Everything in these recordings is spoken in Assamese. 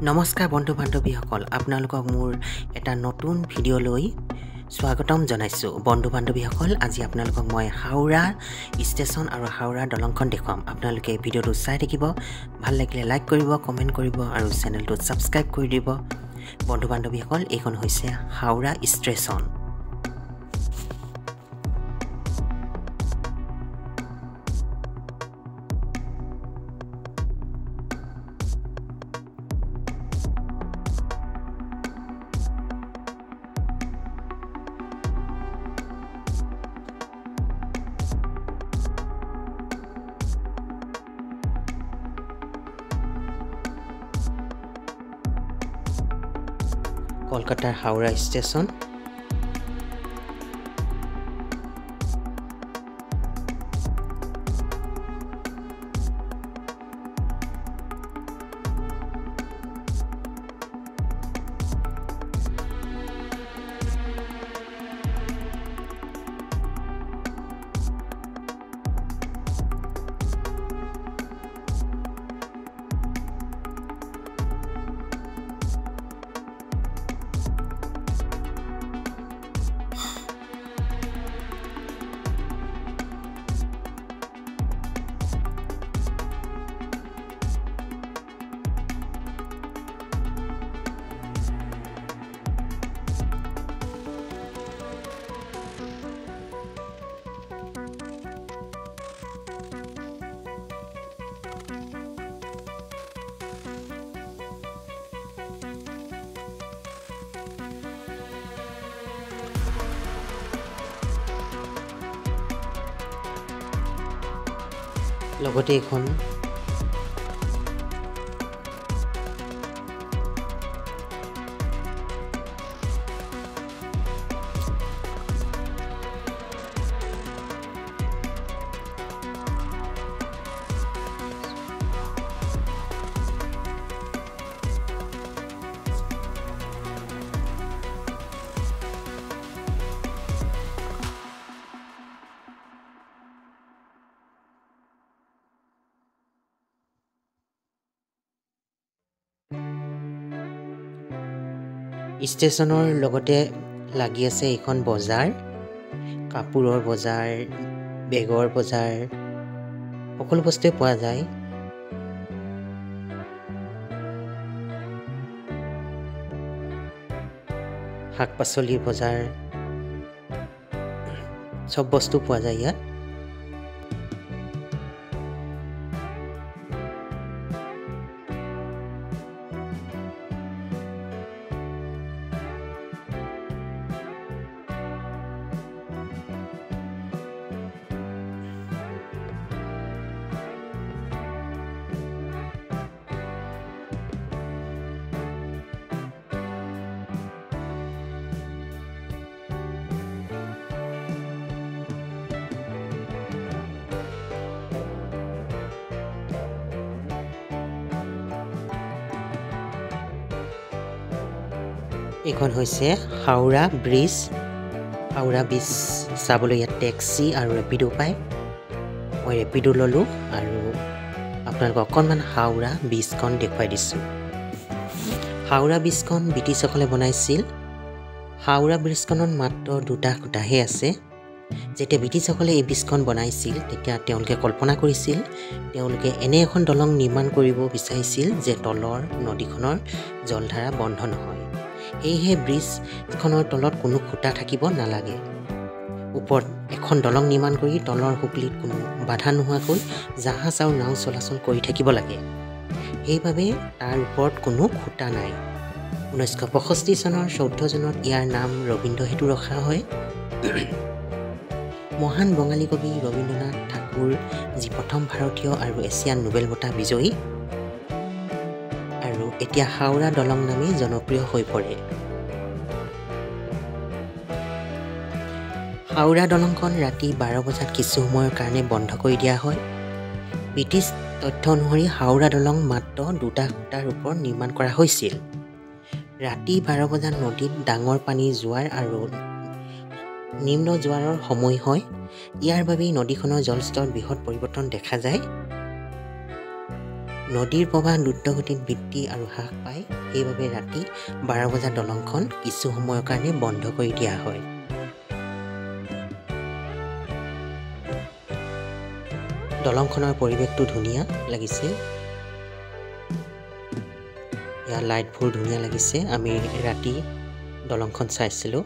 নমস্কাৰ বন্ধু বান্ধৱীসকল আপোনালোকক মোৰ এটা নতুন ভিডিঅ'লৈ স্বাগতম জনাইছোঁ বন্ধু বান্ধৱীসকল আজি আপোনালোকক মই হাওৰা ষ্টেচন আৰু হাওৰা দলংখন দেখুৱাম আপোনালোকে ভিডিঅ'টো চাই থাকিব ভাল লাগিলে লাইক কৰিব কমেন্ট কৰিব আৰু চেনেলটো সাবস্ক্ৰাইব কৰি দিব বন্ধু বান্ধৱীসকল এইখন হৈছে হাওৰা ষ্টেচন কলকাতাৰ হাওৰা ষ্টেচন লগতে এখন ষ্টেচনৰ লগতে লাগি আছে এখন বজাৰ কাপোৰৰ বজাৰ বেগৰ বজাৰ সকলো বস্তুৱে পোৱা যায় শাক-পাচলিৰ বজাৰ সব বস্তু পোৱা যায় ইয়াত এইখন হৈছে হাওৰা ব্ৰিজ চাবলৈ ইয়াত টেক্সি আৰু ৰেপিডো পায় মই ৰেপিডো ল'লোঁ আৰু আপোনালোকক অকণমান হাওৰা ব্ৰিজখন দেখুৱাই দিছোঁ হাওৰা ব্ৰিজখন ব্ৰিটিছসকলে বনাইছিল হাওৰা ব্ৰিজখনত মাত্ৰ দুটা খুঁটাহে আছে যেতিয়া ব্ৰিটিছসকলে এই ব্ৰিজখন বনাইছিল তেতিয়া তেওঁলোকে কল্পনা কৰিছিল তেওঁলোকে এনে এখন দলং নিৰ্মাণ কৰিব বিচাৰিছিল যে তলৰ নদীখনৰ জলধাৰা বন্ধ নহয় সেয়েহে ব্ৰিজখনৰ তলত কোনো খুঁটা থাকিব নালাগে ওপৰত এখন দলং নিৰ্মাণ কৰি তলৰ হুকলিত কোনো বাধা নোহোৱাকৈ জাহাজ আৰু নাও চলাচল কৰি থাকিব লাগে সেইবাবে তাৰ ওপৰত কোনো খুঁটা নাই 1965 চনৰ 14 জুনত ইয়াৰ নাম ৰবীন্দ্ৰ সেতু ৰখা হয় মহান বঙালী কবি ৰবীন্দ্ৰনাথ ঠাকুৰ যি প্ৰথম ভাৰতীয় আৰু এছিয়ান নোবেল বঁটা বিজয়ী আৰু এতিয়া হাওৰা দলং নামে জনপ্ৰিয় হৈ পৰে হাওৰা দলংখন ৰাতি 12 বজাত কিছু সময়ৰ কাৰণে বন্ধ কৰি দিয়া হয় ব্ৰিটিছ তথ্য অনুসৰি হাওৰা দলং মাত্ৰ দুটা খুঁটাৰ ওপৰত নিৰ্মাণ কৰা হৈছিল ৰাতি 12 বজাত নদীত ডাঙৰ পানী জোৱাৰ আৰু নিম্ন জোৱাৰৰ সময় হয় ইয়াৰ বাবে নদীখনৰ জলস্তৰ বৃহৎ পৰিৱৰ্তন দেখা যায় নদীৰ প্ৰবাহ দ্ৰুতগতিত বৃদ্ধি আৰু হ্ৰাস পায় সেইবাবে ৰাতি 12 বজাত দলংখন কিছু সময়ৰ কাৰণে বন্ধ কৰি দিয়া হয় দলংখনৰ পৰিৱেশটো ধুনীয়া লাগিছে ইয়াৰ লাইটবোৰ ধুনীয়া লাগিছে আমি ৰাতি দলংখন চাইছিলো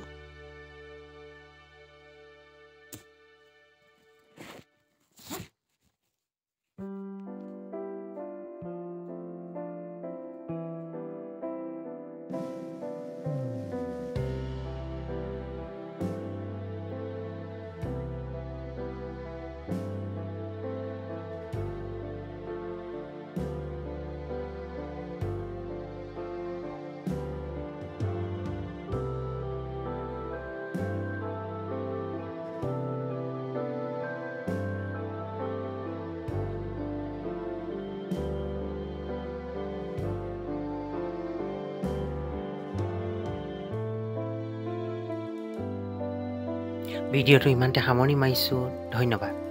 ভিডিঅ'টো ইমানতে সামৰণি মাৰিছোঁ ধন্যবাদ